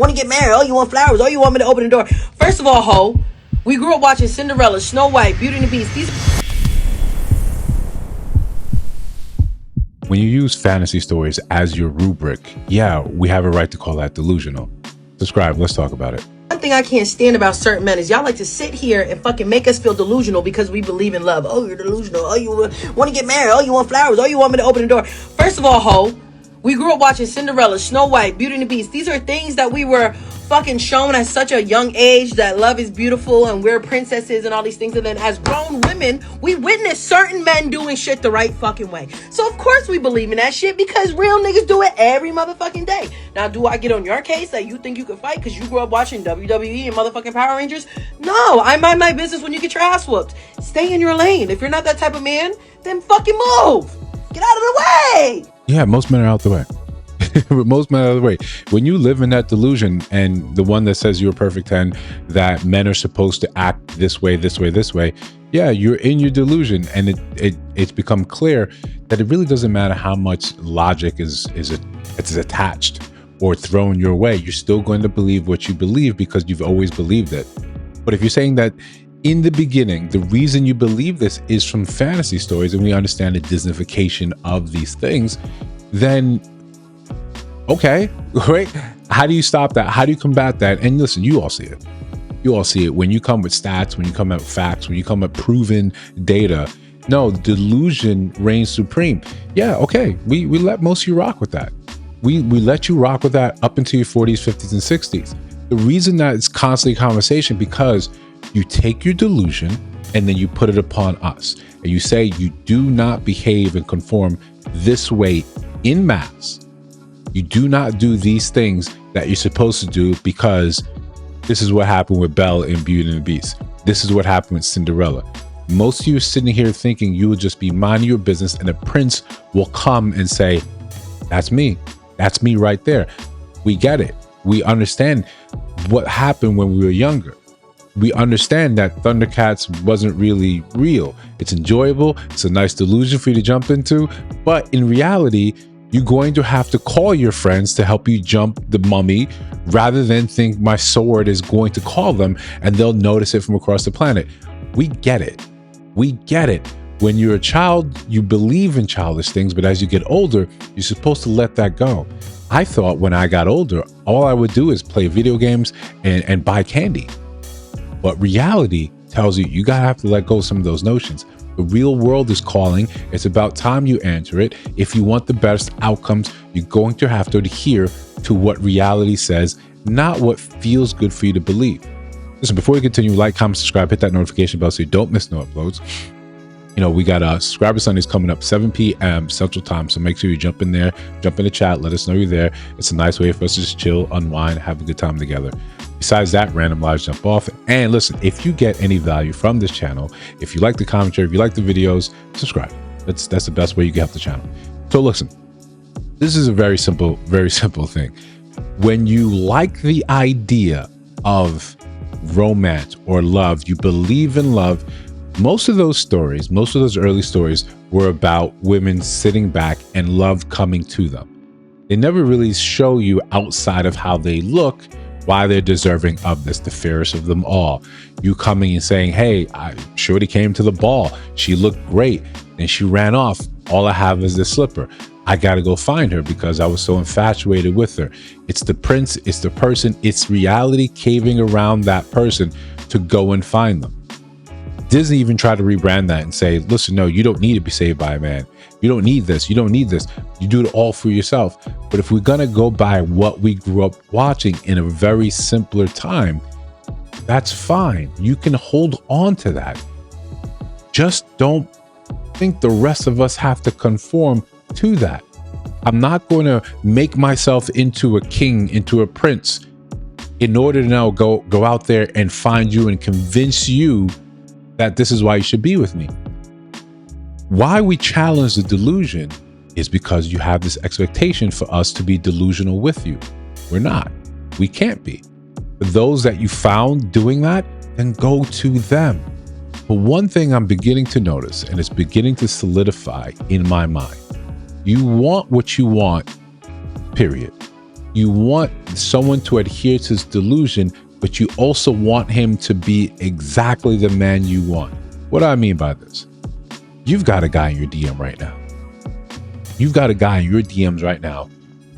Want to get married? Oh, you want flowers? Oh, you want me to open the door? First of all, ho, we grew up watching Cinderella, Snow White, Beauty and the Beast. When you use fantasy stories as your rubric, yeah, we have a right to call that delusional. Subscribe, let's talk about it. One thing I can't stand about certain men is y'all like to sit here and fucking make us feel delusional because we believe in love. Oh, you're delusional. Oh, you want to get married? Oh, you want flowers? Oh, you want me to open the door? First of all, ho, we grew up watching Cinderella, Snow White, Beauty and the Beast. These are things that we were fucking shown at such a young age, that love is beautiful and we're princesses and all these things. And then as grown women, we witness certain men doing shit the right fucking way. So of course we believe in that shit because real niggas do it every motherfucking day. Now, do I get on your case that you think you can fight because you grew up watching WWE and motherfucking Power Rangers? No, I mind my business when you get your ass whooped. Stay in your lane. If you're not that type of man, then fucking move. Get out of the way. Yeah, most men are out the way. Most men are out of the way. When you live in that delusion, and the one that says you're a perfect 10, that men are supposed to act this way, this way, this way, yeah, you're in your delusion, and it's become clear that it really doesn't matter how much logic is attached or thrown your way. You're still going to believe what you believe because you've always believed it. But if you're saying that in the beginning, the reason you believe this is from fantasy stories, and we understand the Disneyfication of these things, then okay, right? How do you stop that? How do you combat that? And listen, you all see it. You all see it when you come with stats, when you come with facts, when you come with proven data. No, delusion reigns supreme. Yeah, okay, we let most of you rock with that. We let you rock with that up into your 40s, 50s, and 60s. The reason that it's constantly a conversation because you take your delusion and then you put it upon us. And you say you do not behave and conform this way in mass. You do not do these things that you're supposed to do because this is what happened with Belle in Beauty and the Beast. This is what happened with Cinderella. Most of you are sitting here thinking you will just be minding your business and a prince will come and say, that's me. That's me right there. We get it. We understand what happened when we were younger. We understand that Thundercats wasn't really real. It's enjoyable. It's a nice delusion for you to jump into. But in reality, you're going to have to call your friends to help you jump the mummy rather than think my sword is going to call them and they'll notice it from across the planet. We get it. We get it. When you're a child, you believe in childish things, but as you get older, you're supposed to let that go. I thought when I got older, all I would do is play video games and buy candy. But reality tells you you gotta have to let go of some of those notions. The real world is calling. It's about time you enter it. If you want the best outcomes, you're going to have to adhere to what reality says, not what feels good for you to believe. Listen, before we continue, like, comment, subscribe, hit that notification bell so you don't miss no uploads. You know, we got Subscriber Sundays coming up 7 p.m. Central Time. So make sure you jump in there, jump in the chat, let us know you're there. It's a nice way for us to just chill, unwind, have a good time together. Besides that, random lives jump off. And listen, if you get any value from this channel, if you like the commentary, if you like the videos, subscribe. That's the best way you can help the channel. So listen, this is a very simple thing. When you like the idea of romance or love, you believe in love, most of those stories, most of those early stories were about women sitting back and love coming to them. They never really show you outside of how they look why they're deserving of this, the fairest of them all. You coming and saying, hey, Shorty came to the ball. She looked great and she ran off. All I have is this slipper. I got to go find her because I was so infatuated with her. It's the prince, it's the person, it's reality caving around that person to go and find them. Disney even tried to rebrand that and say, listen, no, you don't need to be saved by a man. You don't need this. You don't need this. You do it all for yourself. But if we're going to go by what we grew up watching in a very simpler time, that's fine. You can hold on to that. Just don't think the rest of us have to conform to that. I'm not going to make myself into a king, into a prince, in order to now go out there and find you and convince you that this is why you should be with me. Why we challenge the delusion is because you have this expectation for us to be delusional with you. We're not. We can't be. For those that you found doing that, then go to them. But one thing I'm beginning to notice, and it's beginning to solidify in my mind, you want what you want, period. You want someone to adhere to his delusion, but you also want him to be exactly the man you want. What do I mean by this? You've got a guy in your DM right now. You've got a guy in your DMs right now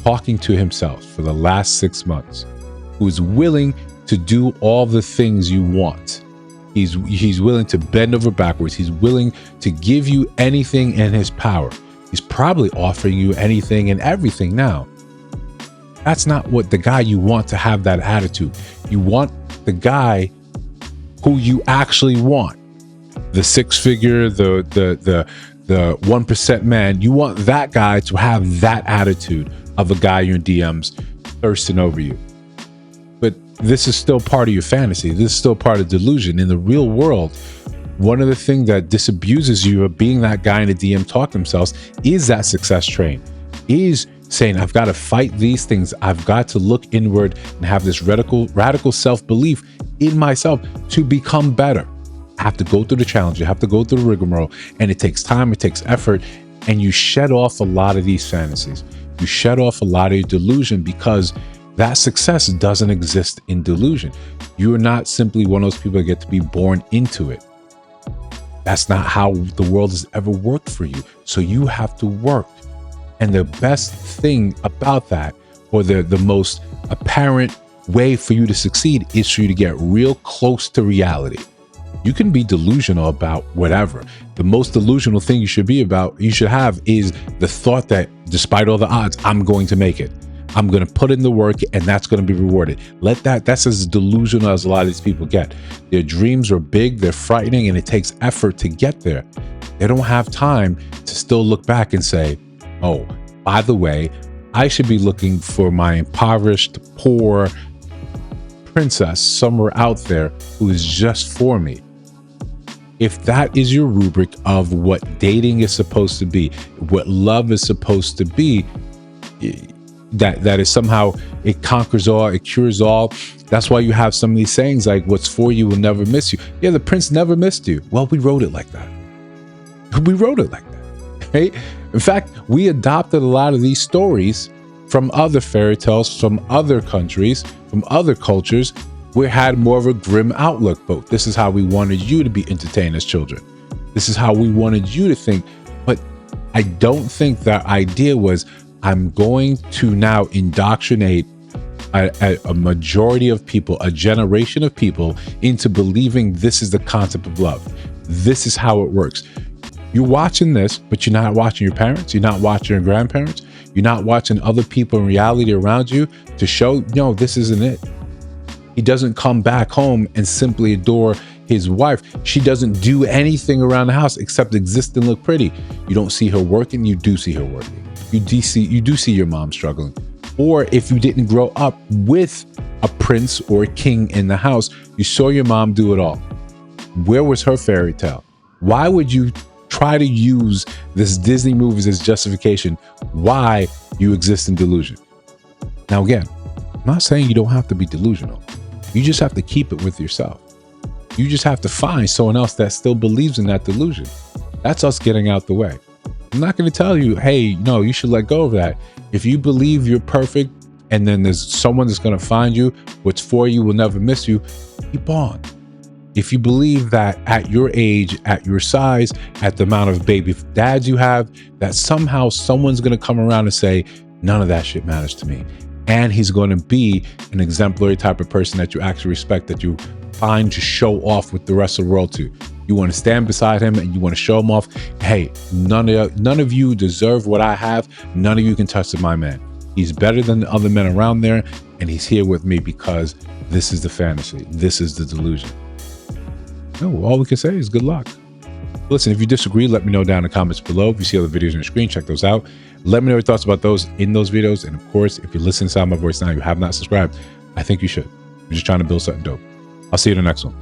talking to himself for the last 6 months, who is willing to do all the things you want. He's willing to bend over backwards. He's willing to give you anything in his power. He's probably offering you anything and everything now. That's not what the guy you want to have that attitude. You want the guy who you actually want. The six-figure, the 1% man. You want that guy to have that attitude of a guy in your DMs thirsting over you. But this is still part of your fantasy. This is still part of delusion. In the real world, one of the things that disabuses you of being that guy in the DM talking themselves is that success train, is saying, I've got to fight these things. I've got to look inward and have this radical self-belief in myself to become better. I have to go through the challenge. You have to go through the rigmarole, and it takes time, it takes effort, and you shed off a lot of these fantasies. You shed off a lot of your delusion, because that success doesn't exist in delusion. You are not simply one of those people that get to be born into it. That's not how the world has ever worked for you. So you have to work. And the best thing about that, or the most apparent way for you to succeed, is for you to get real close to reality. You can be delusional about whatever. The most delusional thing you should have is the thought that despite all the odds, I'm going to make it. I'm going to put in the work, and that's going to be rewarded. That's as delusional as a lot of these people get. Their dreams are big, they're frightening, and it takes effort to get there. They don't have time to still look back and say, oh, by the way, I should be looking for my impoverished, poor princess somewhere out there who is just for me. If that is your rubric of what dating is supposed to be, what love is supposed to be, that is somehow it conquers all, it cures all. That's why you have some of these sayings like, what's for you will never miss you. Yeah, the prince never missed you. Well, we wrote it like that. We wrote it like that, right? In fact, we adopted a lot of these stories from other fairy tales, from other countries, from other cultures. We had more of a grim outlook, but this is how we wanted you to be entertained as children. This is how we wanted you to think. But I don't think that idea was, I'm going to now indoctrinate a majority of people, a generation of people, into believing this is the concept of love. This is how it works. You're watching this, but you're not watching your parents. You're not watching your grandparents. You're not watching other people in reality around you to show, no, this isn't it. He doesn't come back home and simply adore his wife. She doesn't do anything around the house except exist and look pretty. You don't see her working. You do see her working. You do see your mom struggling. Or if you didn't grow up with a prince or a king in the house, you saw your mom do it all. Where was her fairy tale? Why would you try to use this Disney movies as justification why you exist in delusion? Now, again, I'm not saying you don't have to be delusional. You just have to keep it with yourself. You just have to find someone else that still believes in that delusion. That's us getting out the way. I'm not going to tell you, hey, no, you should let go of that. If you believe you're perfect and then there's someone that's going to find you, what's for you will never miss you, keep on. If you believe that at your age, at your size, at the amount of baby dads you have, that somehow someone's going to come around and say, none of that shit matters to me. And he's going to be an exemplary type of person that you actually respect, that you find to show off with the rest of the world to. You want to stand beside him and you want to show him off. Hey, none of you deserve what I have. None of you can touch my man. He's better than the other men around there, and he's here with me because this is the fantasy. This is the delusion. No, all we can say is good luck. Listen, if you disagree, let me know down in the comments below. If you see other videos on your screen, check those out. Let me know your thoughts about those in those videos. And of course, if you're listening to my voice now, you have not subscribed, I think you should. I'm just trying to build something dope. I'll see you in the next one.